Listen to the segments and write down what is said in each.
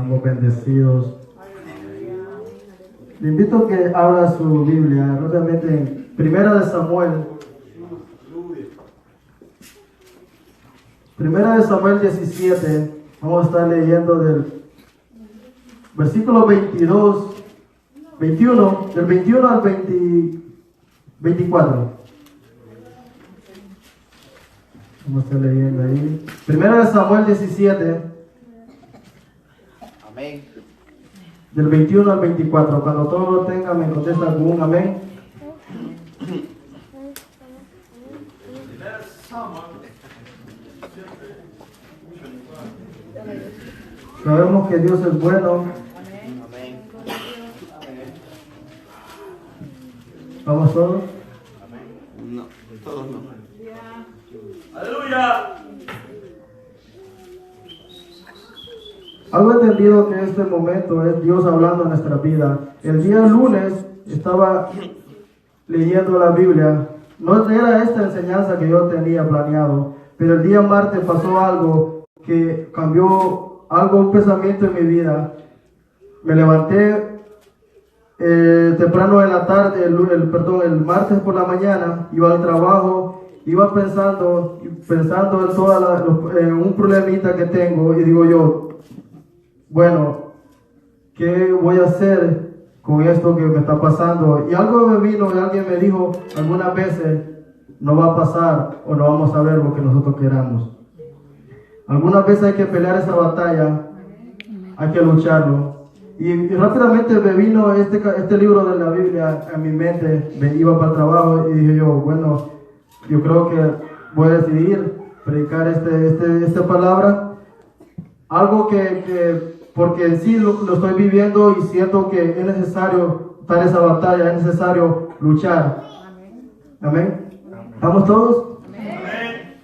Estamos bendecidos. Le invito a que abra su Biblia rápidamente en Primera de Samuel. Primera de Samuel 17. Vamos a estar leyendo del versículo 21, del 21 al 24. Vamos a estar leyendo ahí. Primera de Samuel 17. Amén. Del 21 al 24. Cuando todos lo tengan, me contestan con un amén. Sabemos que Dios es bueno. Amén. ¿Vamos todos? No, todos no. ¡Aleluya! Algo entendido que este momento es Dios hablando en nuestra vida. El día lunes estaba leyendo la Biblia. No era esta enseñanza que yo tenía planeado, pero el día martes pasó algo que cambió un pensamiento en mi vida. Me levanté temprano en la tarde, el martes por la mañana, iba al trabajo, iba pensando en un problemita que tengo y digo yo, bueno, ¿qué voy a hacer con esto que me está pasando? Y algo me vino y alguien me dijo, algunas veces no va a pasar o no vamos a ver lo que nosotros queramos. Algunas veces hay que pelear esa batalla, hay que lucharlo. Y rápidamente me vino este libro de la Biblia a mi mente, me iba para el trabajo y dije yo, bueno, yo creo que voy a decidir predicar esta palabra. Algo porque en sí lo estoy viviendo y siento que es necesario dar esa batalla, es necesario luchar. Amén. ¿Estamos todos? Amén.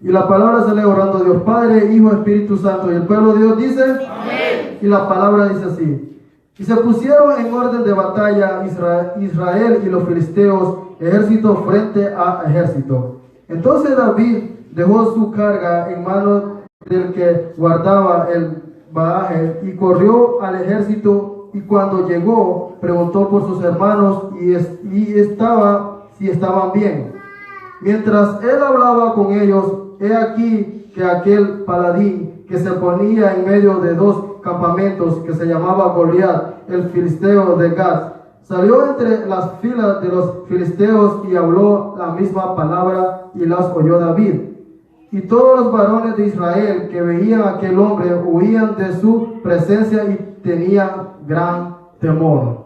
Y la palabra se lee orando a Dios Padre, Hijo, Espíritu Santo. Y el pueblo de Dios dice, amén. Y la palabra dice así. Y se pusieron en orden de batalla Israel y los filisteos, ejército frente a ejército. Entonces David dejó su carga en manos del que guardaba el bagaje y corrió al ejército, y cuando llegó preguntó por sus hermanos si estaban bien. Mientras él hablaba con ellos, he aquí que aquel paladín que se ponía en medio de dos campamentos, que se llamaba Goliat, el filisteo de Gat, salió entre las filas de los filisteos y habló la misma palabra, y las oyó David. Y todos los varones de Israel que veían a aquel hombre huían de su presencia y tenían gran temor.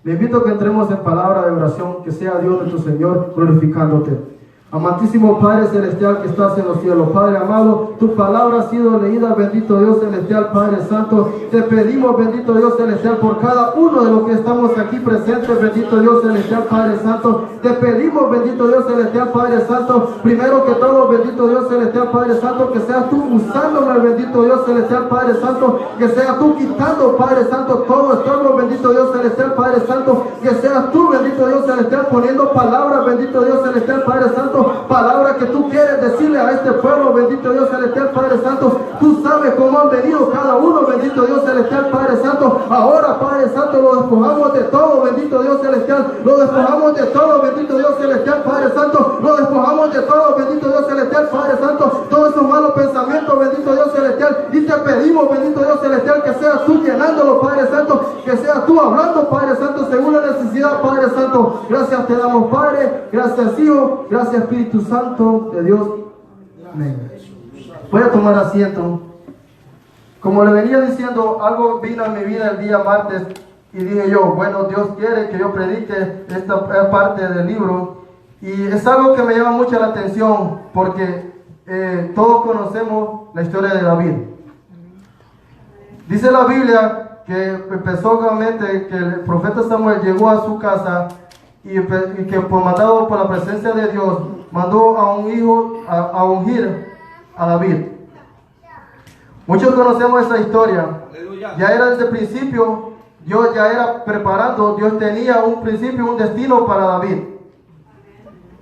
Le invito a que entremos en palabra de oración, que sea Dios nuestro Señor glorificándote. Amantísimo Padre Celestial que estás en los cielos, Padre amado, tu palabra ha sido leída, bendito Dios Celestial, Padre Santo. Te pedimos, bendito Dios Celestial, por cada uno de los que estamos aquí presentes, bendito Dios Celestial, Padre Santo. Te pedimos, bendito Dios Celestial, Padre Santo, primero que todo, bendito Dios Celestial, Padre Santo, que seas tú usándome, bendito Dios Celestial, Padre Santo, que seas tú quitando, Padre Santo, todo estorbo, bendito Dios Celestial, Padre Santo, que seas tú, bendito Dios Celestial, poniendo palabras, bendito Dios Celestial, Padre Santo, palabra que tú quieres decirle a este pueblo, bendito Dios Celestial, Padre Santo. Tú sabes cómo han venido cada uno, bendito Dios Celestial, Padre Santo. Ahora, Padre Santo, lo despojamos de todo, bendito Dios Celestial. Lo despojamos de todo, bendito Dios Celestial, Padre Santo. Lo despojamos de todo, bendito Dios Celestial, Padre Santo. Todos esos malos pensamientos, bendito Dios Celestial. Y te pedimos, bendito Dios Celestial, que seas tú llenándolo, Padre Santo. Que seas tú hablando, Padre Santo, según la necesidad, Padre Santo. Gracias te damos, Padre. Gracias, Hijo. Gracias, Espíritu Santo de Dios. Amén. Voy a tomar asiento. Como le venía diciendo, algo vino a mi vida el día martes y dije yo, bueno, Dios quiere que yo predique esta parte del libro, y es algo que me llama mucho la atención porque todos conocemos la historia de David. Dice la Biblia que empezó obviamente que el profeta Samuel llegó a su casa y que mandado por la presencia de Dios mandó a un hijo a ungir a David. Muchos conocemos esa historia. Ya era desde el principio, Dios ya era preparando, Dios tenía un principio, un destino para David.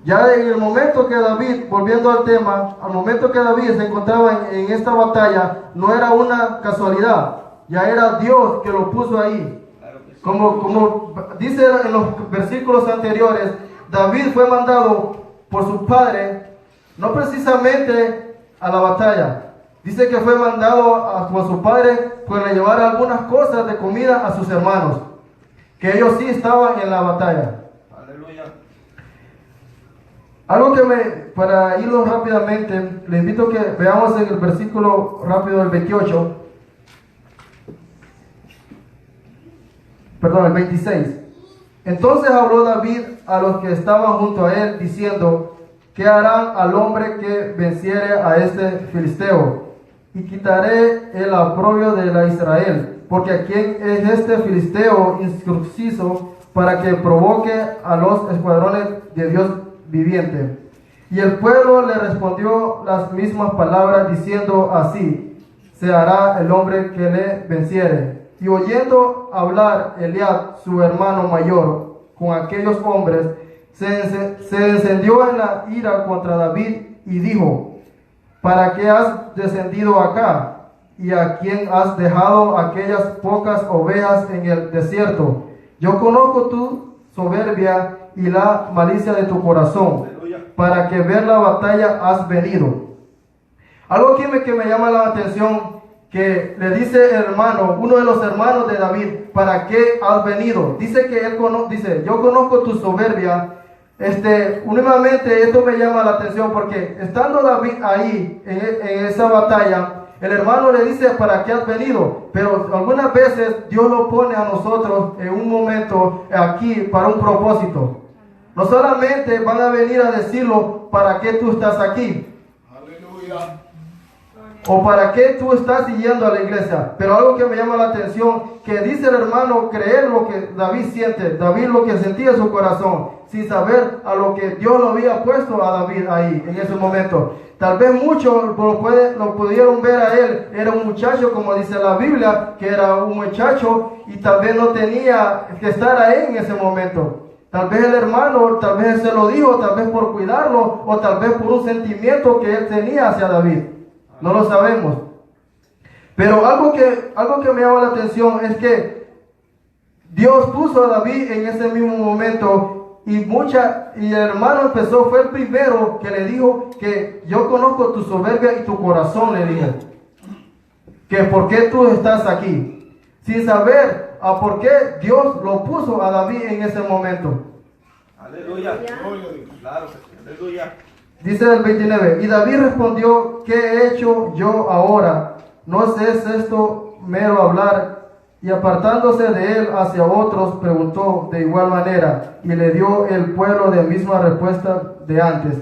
Ya en el momento que David, volviendo al tema, al momento que David se encontraba en esta batalla, no era una casualidad. ya era Dios que lo puso ahí. Como dice en los versículos anteriores, David fue mandado por su padre, no precisamente a la batalla. Dice que fue mandado por su padre para llevar algunas cosas de comida a sus hermanos, que ellos sí estaban en la batalla. Aleluya. Algo para irlo rápidamente, le invito a que veamos en el versículo rápido del 28. Perdón, el 26. Entonces habló David a los que estaban junto a él, diciendo: ¿qué harán al hombre que venciere a este filisteo? Y quitaré el oprobio de la Israel, porque a quién es este filisteo incircunciso para que provoque a los escuadrones de Dios viviente. Y el pueblo le respondió las mismas palabras, diciendo: así se hará el hombre que le venciere. Y oyendo hablar Eliab, su hermano mayor, con aquellos hombres, se encendió en la ira contra David y dijo: ¿para qué has descendido acá? ¿Y a quién has dejado aquellas pocas ovejas en el desierto? Yo conozco tu soberbia y la malicia de tu corazón, para que ver la batalla has venido. Algo aquí que me llama la atención, que le dice el hermano, uno de los hermanos de David: ¿para qué has venido? Dice que él dice: yo conozco tu soberbia. Únicamente esto me llama la atención porque estando David ahí en esa batalla, el hermano le dice: ¿para qué has venido? Pero algunas veces Dios lo pone a nosotros en un momento aquí para un propósito. No solamente van a venir a decirlo: ¿para qué tú estás aquí? Aleluya. ¿O para qué tú estás yendo a la iglesia? Pero algo que me llama la atención, que dice el hermano creer lo que David siente, David lo que sentía en su corazón, sin saber a lo que Dios lo había puesto a David ahí, en ese momento. Tal vez muchos lo pudieron ver a él, era un muchacho, como dice la Biblia, que era un muchacho y tal vez no tenía que estar ahí en ese momento. Tal vez el hermano, tal vez se lo dijo, tal vez por cuidarlo, o tal vez por un sentimiento que él tenía hacia David. No lo sabemos. Pero algo que me llama la atención es que Dios puso a David en ese mismo momento y el hermano fue el primero que le dijo que yo conozco tu soberbia y tu corazón, le dije. Que por qué tú estás aquí. Sin saber a por qué Dios lo puso a David en ese momento. Aleluya. Claro, aleluya. Dice el 29, y David respondió: ¿qué he hecho yo ahora? ¿No es esto mero hablar? Y apartándose de él hacia otros, preguntó de igual manera, y le dio el pueblo de misma respuesta de antes.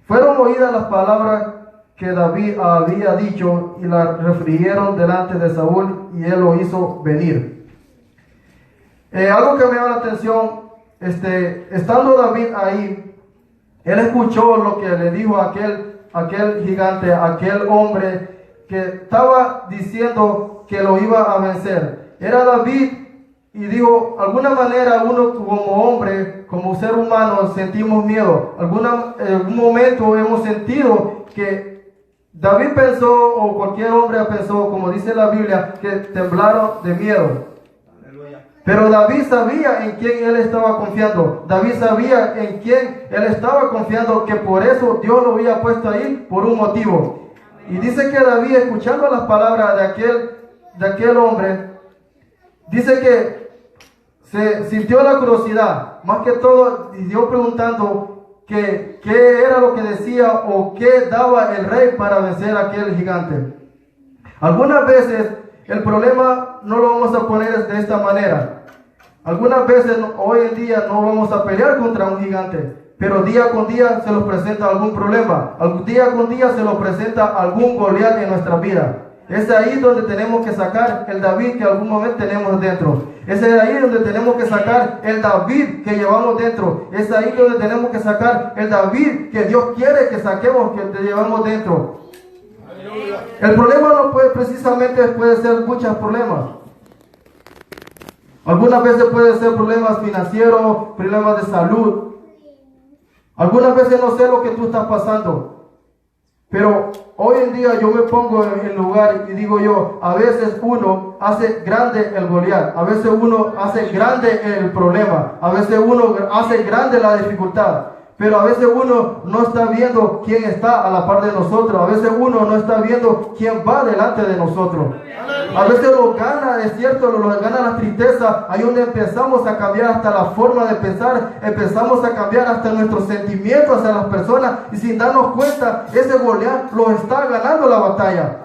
Fueron oídas las palabras que David había dicho, y las refirieron delante de Saúl, y él lo hizo venir. Algo que me llama la atención, estando David ahí, él escuchó lo que le dijo aquel gigante, aquel hombre que estaba diciendo que lo iba a vencer. Era David, y digo, alguna manera uno como hombre, como ser humano, sentimos miedo. En algún momento hemos sentido que David pensó, o cualquier hombre pensó, como dice la Biblia, que temblaron de miedo. Pero David sabía en quién él estaba confiando. David sabía en quién él estaba confiando, que por eso Dios lo había puesto ahí por un motivo. Y dice que David, escuchando las palabras de aquel hombre, dice que se sintió la curiosidad, más que todo, y Dios preguntando qué era lo que decía o qué daba el rey para vencer a aquel gigante. Algunas veces el problema no lo vamos a poner de esta manera. Algunas veces hoy en día no vamos a pelear contra un gigante, pero día con día se nos presenta algún problema. Día con día se nos presenta algún Goliat en nuestra vida. Es ahí donde tenemos que sacar el David que algún momento tenemos dentro. Es ahí donde tenemos que sacar el David que llevamos dentro. Es ahí donde tenemos que sacar el David que Dios quiere que saquemos, que te llevamos dentro. El problema no puede ser muchos problemas. Algunas veces puede ser problemas financieros, problemas de salud. Algunas veces no sé lo que tú estás pasando. Pero hoy en día yo me pongo en el lugar y digo yo, a veces uno hace grande el Goliat, a veces uno hace grande el problema, a veces uno hace grande la dificultad. Pero a veces uno no está viendo quién está a la par de nosotros. A veces uno no está viendo quién va delante de nosotros. A veces lo gana, es cierto, lo gana la tristeza. Ahí donde empezamos a cambiar hasta la forma de pensar. Empezamos a cambiar hasta nuestros sentimientos hacia las personas. Y sin darnos cuenta, ese Goliat lo está ganando la batalla.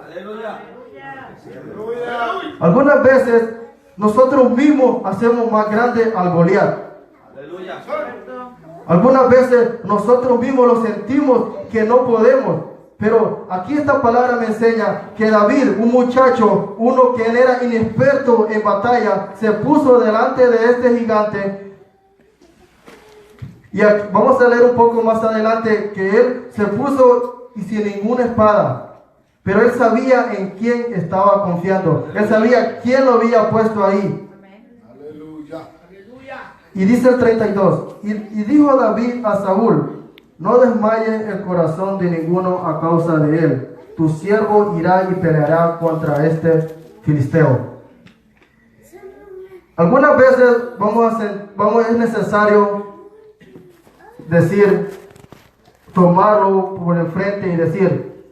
Algunas veces nosotros mismos hacemos más grande al Goliat. Algunas veces nosotros mismos lo sentimos que no podemos. Pero aquí esta palabra me enseña que David, un muchacho, uno que era inexperto en batalla, se puso delante de este gigante. Y aquí, vamos a leer un poco más adelante que él se puso y sin ninguna espada. Pero él sabía en quién estaba confiando. Él sabía quién lo había puesto ahí. Y dice el 32, y dijo David a Saúl, no desmaye el corazón de ninguno a causa de él. Tu siervo irá y peleará contra este filisteo. Algunas veces es necesario decir, tomarlo por el frente y decir,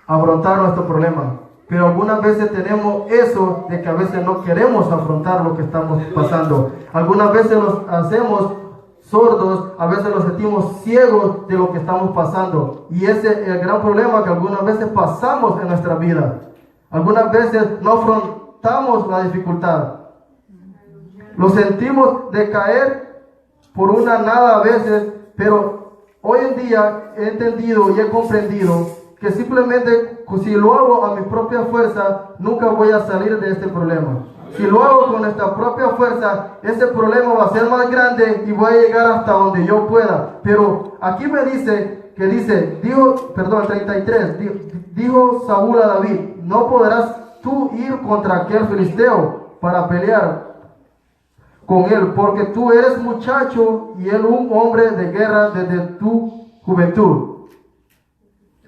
afrontar nuestro problema. Pero algunas veces tenemos eso de que a veces no queremos afrontar lo que estamos pasando. Algunas veces los hacemos sordos, a veces los sentimos ciegos de lo que estamos pasando. Y ese es el gran problema que algunas veces pasamos en nuestra vida. Algunas veces no afrontamos la dificultad. Lo sentimos de caer por una nada a veces, pero hoy en día he entendido y he comprendido que simplemente si lo hago a mi propia fuerza, nunca voy a salir de este problema. Si lo hago con nuestra propia fuerza, ese problema va a ser más grande y voy a llegar hasta donde yo pueda. Pero aquí me dice, dijo 33, dijo Saúl a David, no podrás tú ir contra aquel filisteo para pelear con él, porque tú eres muchacho y él un hombre de guerra desde tu juventud.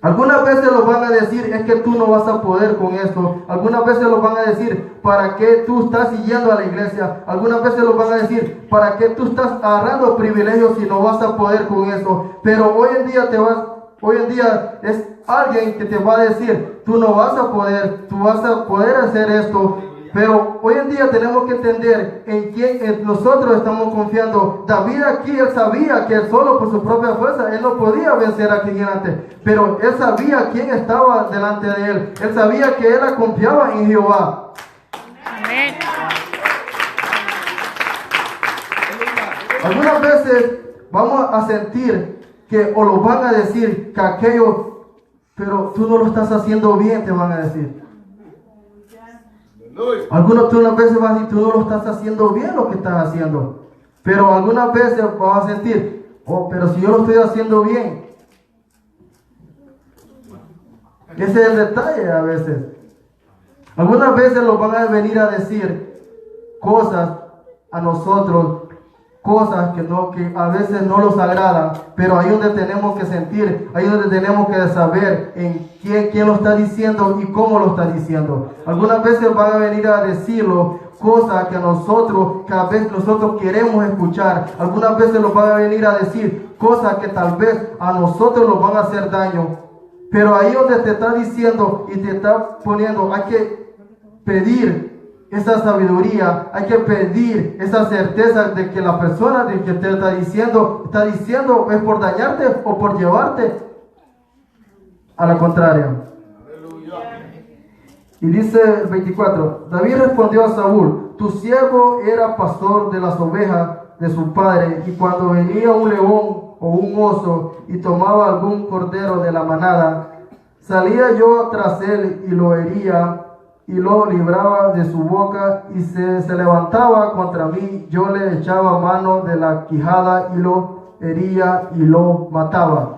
Algunas veces los van a decir, es que tú no vas a poder con esto. Algunas veces los van a decir, ¿para qué tú estás yendo a la iglesia? Algunas veces los van a decir, ¿para qué tú estás agarrando privilegios si no vas a poder con eso? Pero hoy en día es alguien que te va a decir, tú no vas a poder, tú vas a poder hacer esto. Pero hoy en día tenemos que entender en quién nosotros estamos confiando. David aquí, él sabía que él solo por su propia fuerza, él no podía vencer a aquel gigante. Pero él sabía quién estaba delante de él. Él sabía que él confiaba en Jehová. Amén. Algunas veces vamos a sentir que o lo van a decir que aquello, pero tú no lo estás haciendo bien, te van a decir. Algunas veces vas a decir, tú no lo estás haciendo bien lo que estás haciendo. Pero algunas veces vas a sentir, pero si yo lo estoy haciendo bien. Ese es el detalle a veces. Algunas veces nos van a venir a decir cosas a nosotros, cosas que a veces no nos agradan, pero ahí donde tenemos que sentir, ahí donde tenemos que saber en quién lo está diciendo y cómo lo está diciendo. Algunas veces van a venir a decirlo cosas que a veces nosotros queremos escuchar. Algunas veces nos van a venir a decir cosas que tal vez a nosotros nos van a hacer daño. Pero ahí donde te está diciendo y te está poniendo, hay que pedir esa sabiduría, hay que pedir esa certeza de que la persona de que te está diciendo es por dañarte o por llevarte a la contraria. Y dice el 24, David respondió a Saúl, tu siervo era pastor de las ovejas de su padre, y cuando venía un león o un oso y tomaba algún cordero de la manada, salía yo tras él y lo hería y lo libraba de su boca, y se levantaba contra mí, yo le echaba mano de la quijada y lo hería y lo mataba.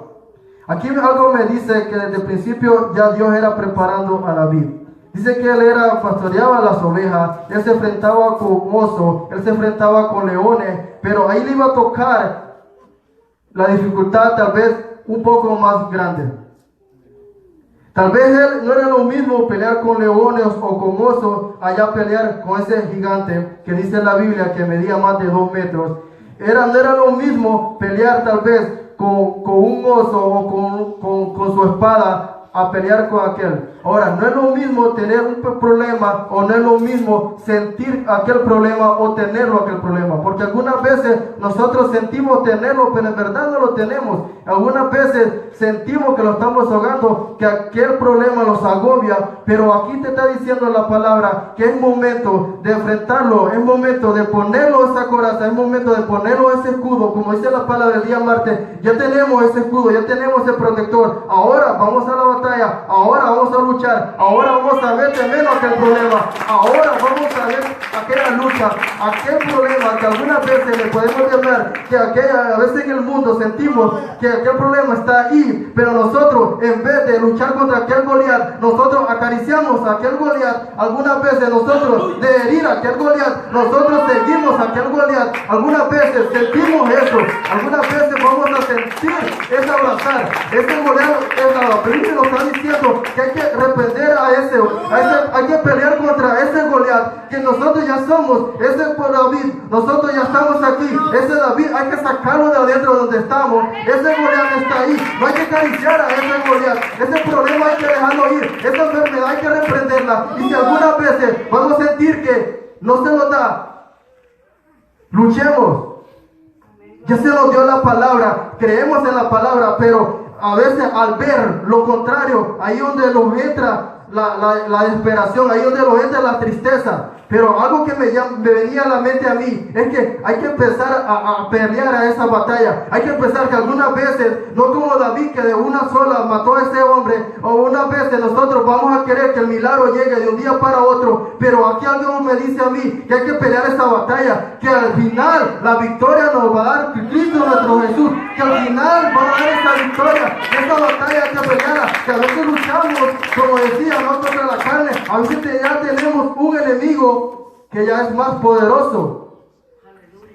Aquí algo me dice que desde el principio ya Dios era preparando a David. Dice que él pastoreaba las ovejas, él se enfrentaba con osos, él se enfrentaba con leones, pero ahí le iba a tocar la dificultad tal vez un poco más grande. Tal vez él no era lo mismo pelear con leones o con osos, allá pelear con ese gigante que dice la Biblia que medía más de 2 metros. No era lo mismo pelear tal vez con un oso o con su espada a pelear con aquel. Ahora, no es lo mismo tener un problema o no es lo mismo sentir aquel problema o tenerlo aquel problema, porque algunas veces nosotros sentimos tenerlo, pero en verdad no lo tenemos. Algunas veces sentimos que lo estamos ahogando, que aquel problema nos agobia, pero aquí te está diciendo la palabra que es momento de enfrentarlo, es momento de ponerlo esa coraza, es momento de ponerlo ese escudo, como dice la palabra el día martes. Ya tenemos ese escudo, ya tenemos ese protector. Ahora vamos a la batalla, ahora vamos a luchar, ahora vamos a ver de menos aquel problema, ahora vamos a ver aquella lucha, aquel problema que algunas veces le podemos llamar, que a veces en el mundo sentimos que aquel problema está ahí, pero nosotros en vez de luchar contra aquel Goliat, nosotros acariciamos a aquel Goliat. Algunas veces nosotros de herir a aquel Goliat, nosotros seguimos a aquel Goliat. Algunas veces sentimos eso, algunas veces vamos a sentir ese abrazar, ese Goliat. La Biblia nos está diciendo que hay que reprender hay que pelear contra ese Goliat, que nosotros ya somos ese por David, nosotros ya estamos aquí, ese David hay que sacarlo de adentro donde estamos, ese Goliat está ahí, no hay que acariciar a ese Goliat, ese problema hay que dejarlo ir, esa enfermedad hay que reprenderla, y si algunas veces vamos a sentir que no se nos da, luchemos, ya se nos dio la palabra, creemos en la palabra, pero a veces al ver lo contrario, ahí donde nos entra la desesperación, ahí donde nos entra la tristeza. Pero algo que me venía a la mente a mí es que hay que empezar a pelear a esa batalla. Hay que empezar que algunas veces, no como David que de una sola mató a ese hombre, o unas veces nosotros vamos a querer que el milagro llegue de un día para otro, pero aquí algo me dice a mí que hay que pelear esa batalla, que al final la victoria nos va a dar Cristo nuestro Jesús, que al final va a dar esa victoria, esa batalla hay que pelearla, que a veces luchamos, como decía, no contra la carne, a veces ya tenemos un enemigo que ya es más poderoso,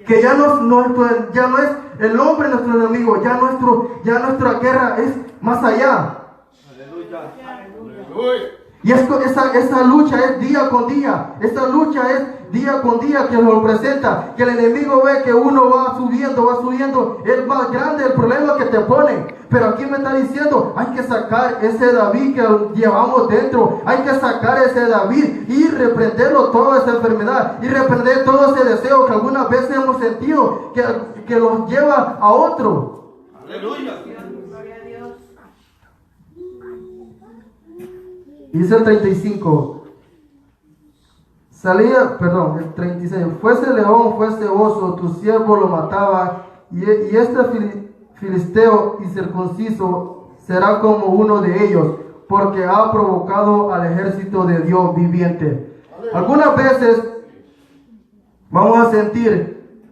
que ya no es el hombre nuestro enemigo, ya nuestra guerra es más allá. Y esa lucha es día con día, esa lucha es día con día que nos presenta, que el enemigo ve que uno va subiendo, es más grande el problema que te pone. Pero aquí me está diciendo, hay que sacar ese David que llevamos dentro, hay que sacar ese David y reprenderlo toda esa enfermedad, y reprender todo ese deseo que algunas veces hemos sentido, que los lleva a otro. Aleluya. Dice el 35. El 36. Fuese león, fuese oso, tu siervo lo mataba, y este filisteo incircunciso será como uno de ellos, porque ha provocado al ejército de Dios viviente. Algunas veces vamos a sentir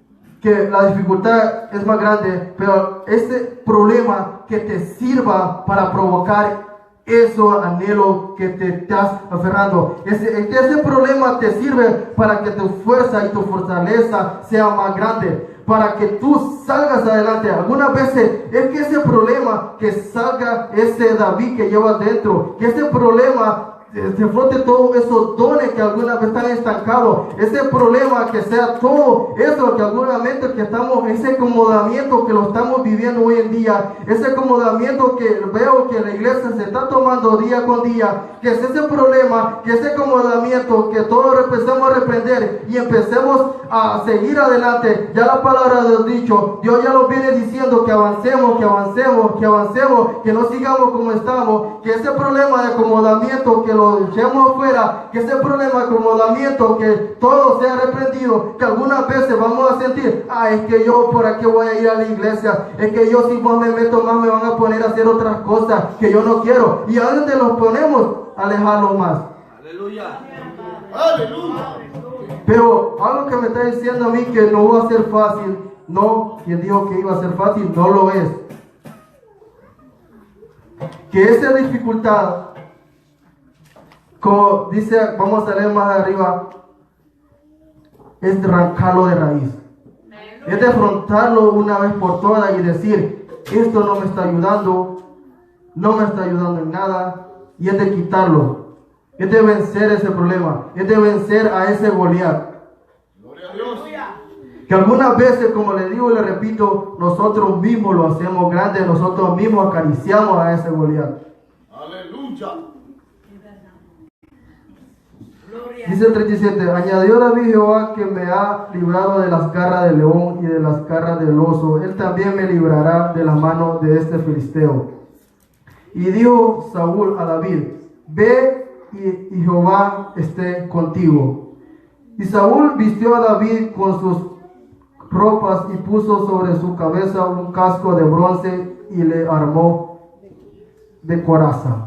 que la dificultad es más grande, pero ese problema que te sirva para provocar eso anhelo que te estás aferrando, ese problema te sirve para que tu fuerza y tu fortaleza sea más grande, para que tú salgas adelante. Algunas veces es que ese problema, que salga ese David que llevas dentro, que ese problema se frote todos esos dones que alguna vez están estancados, ese problema que sea todo eso que alguna vez que estamos, ese acomodamiento que lo estamos viviendo hoy en día, ese acomodamiento que veo que la iglesia se está tomando día con día, que es ese problema, que ese acomodamiento, que todos empecemos a reprender y empecemos a seguir adelante. Ya la palabra de dicho, Dios ya lo viene diciendo, que avancemos, que no sigamos como estamos, que ese problema de acomodamiento que lo echemos afuera, que ese problema de acomodamiento, que todo sea reprendido, que algunas veces vamos a sentir, es que yo por aquí voy a ir a la iglesia, es que yo si más me meto más me van a poner a hacer otras cosas que yo no quiero, y a dónde los ponemos, alejarlos más. Aleluya. Aleluya. Pero algo que me está diciendo a mí que no va a ser fácil, no, quien dijo que iba a ser fácil, no lo es. Que esa dificultad, como dice, vamos a leer más arriba, es de arrancarlo de raíz. Es de afrontarlo una vez por todas y decir, esto no me está ayudando en nada, y es de quitarlo, es de vencer ese problema, es de vencer a ese Goliat. Gloria a Dios. Que algunas veces, como le digo y le repito, nosotros mismos lo hacemos grande, nosotros mismos acariciamos a ese Goliat. Aleluya. Dice el 37, añadió David: Jehová que me ha librado de las garras del león y de las garras del oso, él también me librará de la mano de este filisteo. Y dijo Saúl a David: ve y Jehová esté contigo. Y Saúl vistió a David con sus ropas y puso sobre su cabeza un casco de bronce y le armó de coraza.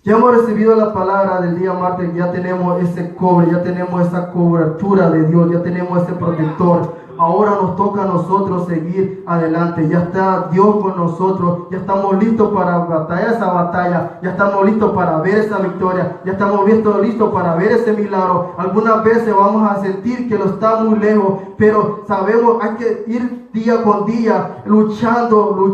Ya hemos recibido la palabra del día martes, ya tenemos ese cobre, ya tenemos esa cobertura de Dios, ya tenemos ese protector. Ahora nos toca a nosotros seguir adelante. Ya está Dios con nosotros, ya estamos listos para batallar esa batalla, ya estamos listos para ver esa victoria, ya estamos listos para ver ese milagro. Algunas veces vamos a sentir que lo está muy lejos, pero sabemos hay que ir día con día, luchando,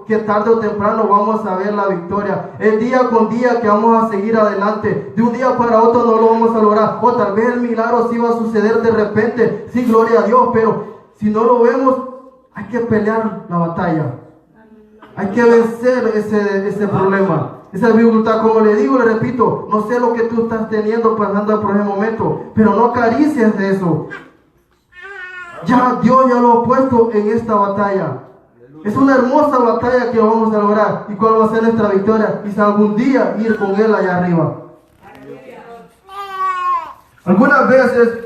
que tarde o temprano vamos a ver la victoria. Es día con día que vamos a seguir adelante. De un día para otro no lo vamos a lograr, o tal vez el milagro sí va a suceder de repente, sí, gloria a Dios, pero si no lo vemos, hay que pelear la batalla. Hay que vencer ese problema, esa dificultad. Como le digo, le repito, no sé lo que tú estás teniendo pasando por ese momento, pero no acaricies de eso. Ya Dios ya lo ha puesto en esta batalla. Es una hermosa batalla que vamos a lograr. ¿Y cuál va a ser nuestra victoria? Quizá algún día ir con Él allá arriba. Algunas veces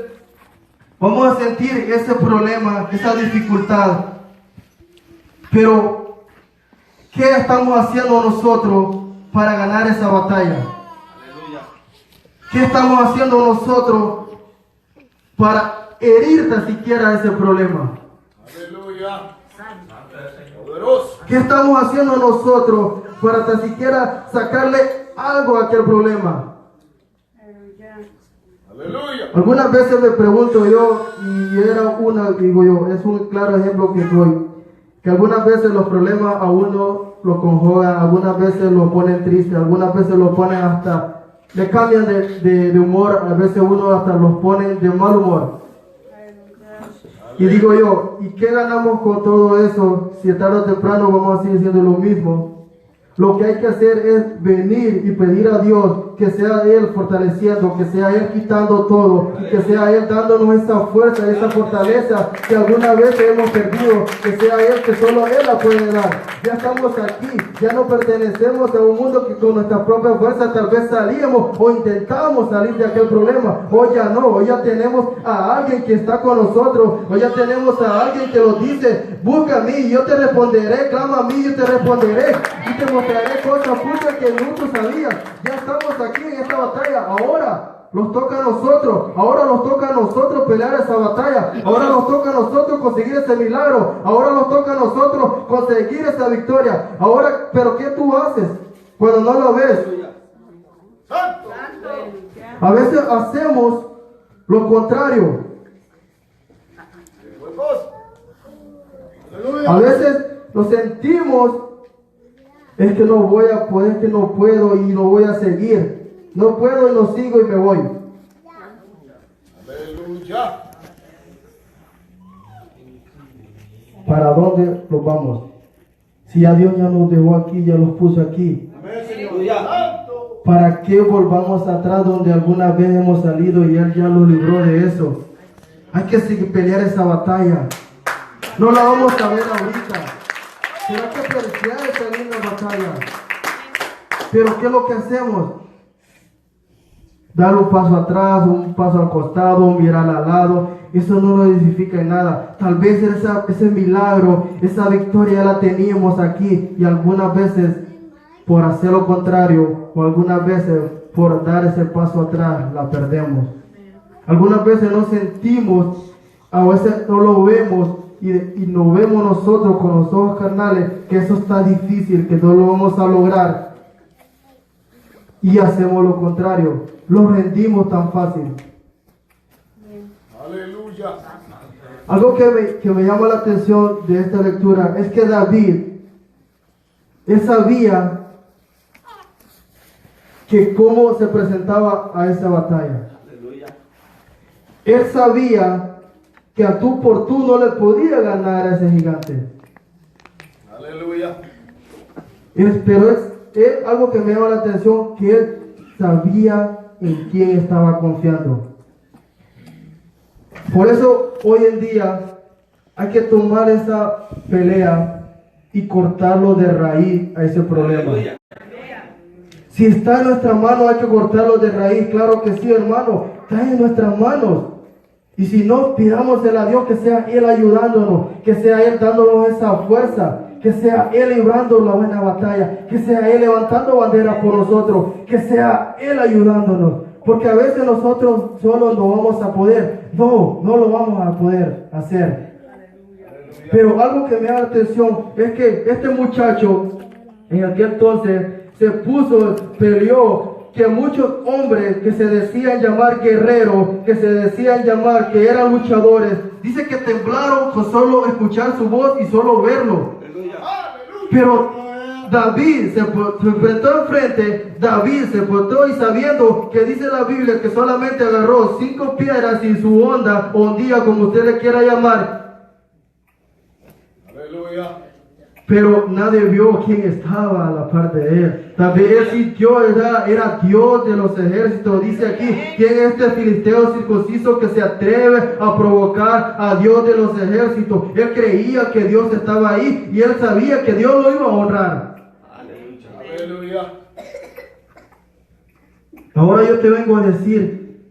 vamos a sentir ese problema, esa dificultad. Pero, ¿qué estamos haciendo nosotros para ganar esa batalla? ¿Qué estamos haciendo nosotros para herir tan siquiera ese problema? Aleluya. Poderoso. ¿Qué estamos haciendo nosotros para tan siquiera sacarle algo a aquel problema? Aleluya. Algunas veces me pregunto yo, y digo yo, es un claro ejemplo que doy, que algunas veces los problemas a uno lo conjugan, algunas veces lo ponen triste, algunas veces lo ponen hasta, le cambian de humor, a veces uno hasta los pone de mal humor. Y digo yo, ¿y qué ganamos con todo eso si tarde o temprano vamos a seguir siendo lo mismo? Lo que hay que hacer es venir y pedir a Dios que sea Él fortaleciendo, que sea Él quitando todo, y que sea Él dándonos esa fuerza, esa fortaleza que alguna vez hemos perdido, que sea Él, que solo Él la puede dar. Ya estamos aquí, ya no pertenecemos a un mundo que con nuestra propia fuerza tal vez salíamos o intentamos salir de aquel problema. Hoy ya no, hoy ya tenemos a alguien que está con nosotros, hoy ya tenemos a alguien que nos dice: busca a mí y yo te responderé, clama a mí y yo te responderé, y te mostraré cosas ocultas que no tú sabías. Ya estamos aquí en esta batalla. Ahora nos toca a nosotros. Ahora nos toca a nosotros pelear esa batalla. Ahora nos toca a nosotros conseguir ese milagro. Ahora nos toca a nosotros conseguir esa victoria. Ahora, pero ¿qué tú haces cuando no lo ves? Santo. A veces hacemos lo contrario. A veces nos sentimos: es que no voy a poder, que no puedo y no voy a seguir. No puedo y no sigo y me voy. Aleluya. ¿Para dónde nos vamos? Si ya Dios ya nos dejó aquí, ya nos puso aquí. Amén, Señor. Santo. ¿Para qué volvamos atrás donde alguna vez hemos salido y Él ya nos libró de eso? Hay que seguir pelear esa batalla. No la vamos a ver ahorita. Pero hay que apreciar esa linda batalla. Pero ¿qué es lo que hacemos? Dar un paso atrás, un paso al costado, mirar al lado. Eso no nos edifica en nada. Tal vez ese milagro, esa victoria ya la teníamos aquí, y algunas veces por hacer lo contrario, o algunas veces por dar ese paso atrás, la perdemos. Algunas veces no sentimos, a veces no lo vemos, y nos vemos nosotros con los ojos carnales que eso está difícil, que no lo vamos a lograr, y hacemos lo contrario, lo rendimos tan fácil. Aleluya. Algo que me llama la atención de esta lectura es que David, él sabía que cómo se presentaba a esa batalla. Aleluya. Él sabía que a tú por tú no le podía ganar a ese gigante. Aleluya. Pero es algo que me llama la atención, que él sabía en quién estaba confiando. Por eso hoy en día hay que tomar esa pelea y cortarlo de raíz a ese problema. Aleluya. Si está en nuestras manos hay que cortarlo de raíz, claro que sí, hermano, está en nuestras manos. Y si no, pidámosle a Dios que sea Él ayudándonos, que sea Él dándonos esa fuerza, que sea Él librando la buena batalla, que sea Él levantando banderas por nosotros, que sea Él ayudándonos. Porque a veces nosotros solos no vamos a poder, no lo vamos a poder hacer. Pero algo que me da la atención es que este muchacho en aquel entonces se puso, peleó, que muchos hombres que se decían llamar guerreros, que se decían llamar que eran luchadores, dice que temblaron con solo escuchar su voz y solo verlo. Aleluya. Pero David se enfrentó enfrente, David se portó y sabiendo que dice la Biblia que solamente agarró 5 piedras y su onda, o ondilla como usted le quiera llamar, Aleluya. pero nadie vio quién estaba a la par de él. También él sintió, era Dios de los ejércitos. Dice aquí, ¿quién es este filisteo circunciso que se atreve a provocar a Dios de los ejércitos? Él creía que Dios estaba ahí y él sabía que Dios lo iba a honrar. Aleluya. Ahora yo te vengo a decir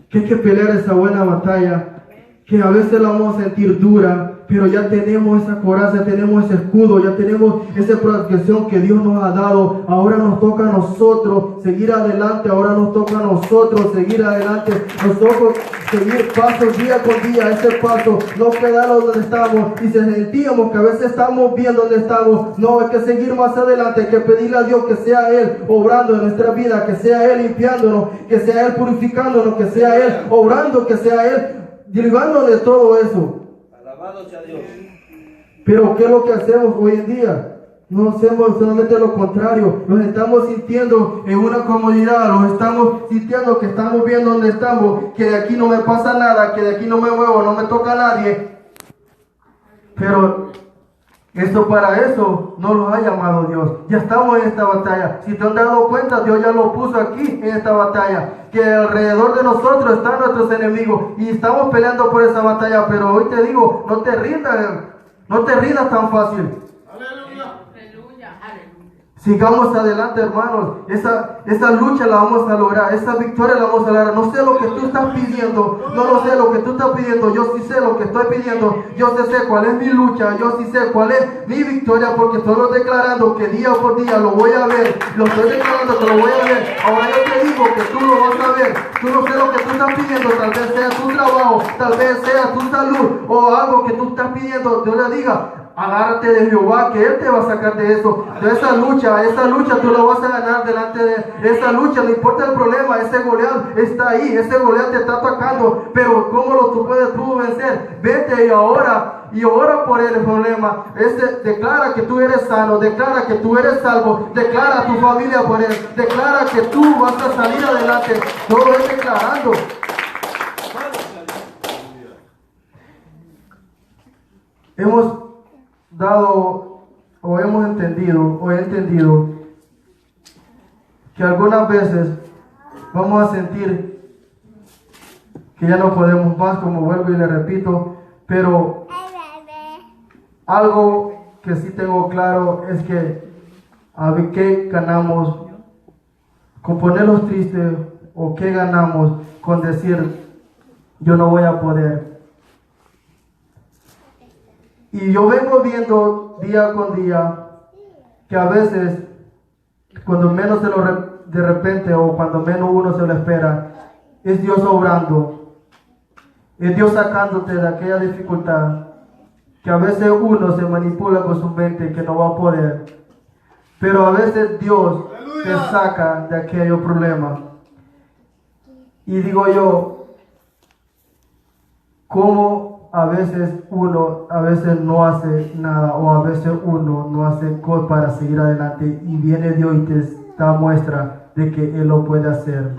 que hay que pelear esa buena batalla, que a veces la vamos a sentir dura, pero ya tenemos esa coraza, tenemos ese escudo, ya tenemos esa protección que Dios nos ha dado. Ahora nos toca a nosotros seguir adelante, ahora nos toca a nosotros seguir adelante, nosotros seguir paso día con día, ese paso, no quedarnos donde estamos. Y si sentíamos que a veces estamos bien donde estamos, no, hay que seguir más adelante, hay que pedirle a Dios que sea Él obrando en nuestra vida, que sea Él limpiándonos, que sea Él purificándonos, que sea Él obrando, que sea Él librándonos de todo eso. Alabado sea Dios. Pero ¿qué es lo que hacemos hoy en día? No hacemos solamente lo contrario. Nos estamos sintiendo en una comodidad. Nos estamos sintiendo que estamos bien donde estamos. Que de aquí no me pasa nada. Que de aquí no me muevo. No me toca a nadie. Pero esto para eso no lo ha llamado Dios. Ya estamos en esta batalla. Si te han dado cuenta, Dios ya lo puso aquí en esta batalla. Que alrededor de nosotros están nuestros enemigos. Y estamos peleando por esa batalla. Pero hoy te digo, no te rindas tan fácil. Aleluya. Sigamos adelante, hermanos. Esa lucha la vamos a lograr. Esa victoria la vamos a lograr. No sé lo que tú estás pidiendo. No lo sé lo que tú estás pidiendo. Yo sí sé lo que estoy pidiendo. Yo sí sé cuál es mi lucha. Yo sí sé cuál es mi victoria. Porque estoy declarando que día por día lo voy a ver. Lo estoy declarando que lo voy a ver. Ahora yo te digo que tú lo vas a ver. Tú no sé lo que tú estás pidiendo. Tal vez sea tu trabajo. Tal vez sea tu salud. O algo que tú estás pidiendo. Dios le diga. Agárrate de Jehová, que Él te va a sacar de eso, de esa lucha tú lo vas a ganar delante de esa lucha, no importa el problema, ese Goliat está ahí, ese Goliat te está atacando, pero ¿cómo tú puedes vencer? Vete y ora por el problema, declara que tú eres sano, declara que tú eres salvo, declara a tu familia por Él, declara que tú vas a salir adelante, todo es declarando. Hemos dado o hemos entendido o he entendido que algunas veces vamos a sentir que ya no podemos más, como vuelvo y le repito, pero algo que sí tengo claro es que a ver qué ganamos con ponerlos tristes o qué ganamos con decir yo no voy a poder. Y yo vengo viendo día con día que a veces, cuando menos de repente o cuando menos uno se lo espera, es Dios obrando, es Dios sacándote de aquella dificultad, que a veces uno se manipula con su mente que no va a poder, pero a veces Dios te saca de aquellos problemas. Y digo yo, ¿cómo a veces uno no hace nada o a veces uno no hace cosas para seguir adelante y viene Dios y da muestra de que Él lo puede hacer.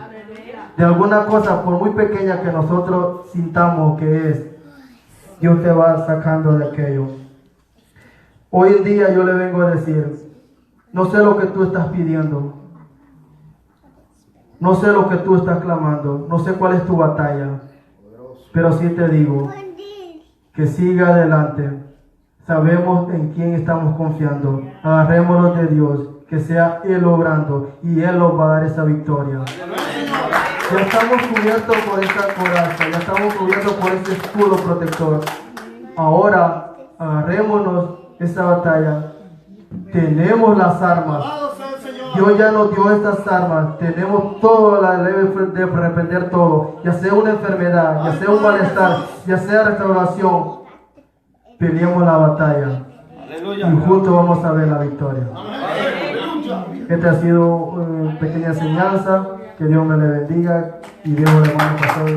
De alguna cosa, por muy pequeña que nosotros sintamos que es, Dios te va sacando de aquello. Hoy en día yo le vengo a decir, no sé lo que tú estás pidiendo, no sé lo que tú estás clamando, no sé cuál es tu batalla, pero sí te digo que siga adelante. Sabemos en quién estamos confiando. Agarrémonos de Dios, que sea Él obrando y Él nos va a dar esa victoria. Ya estamos cubiertos por esta coraza, ya estamos cubiertos por este escudo protector. Ahora agarrémonos esa batalla. Tenemos las armas. Dios ya nos dio estas armas. Tenemos toda la ley de reprender todo, ya sea una enfermedad, ya sea un malestar, ya sea restauración. Peleemos la batalla y juntos vamos a ver la victoria. Esta ha sido una pequeña enseñanza. Que Dios me le bendiga y Dios le mande a todos.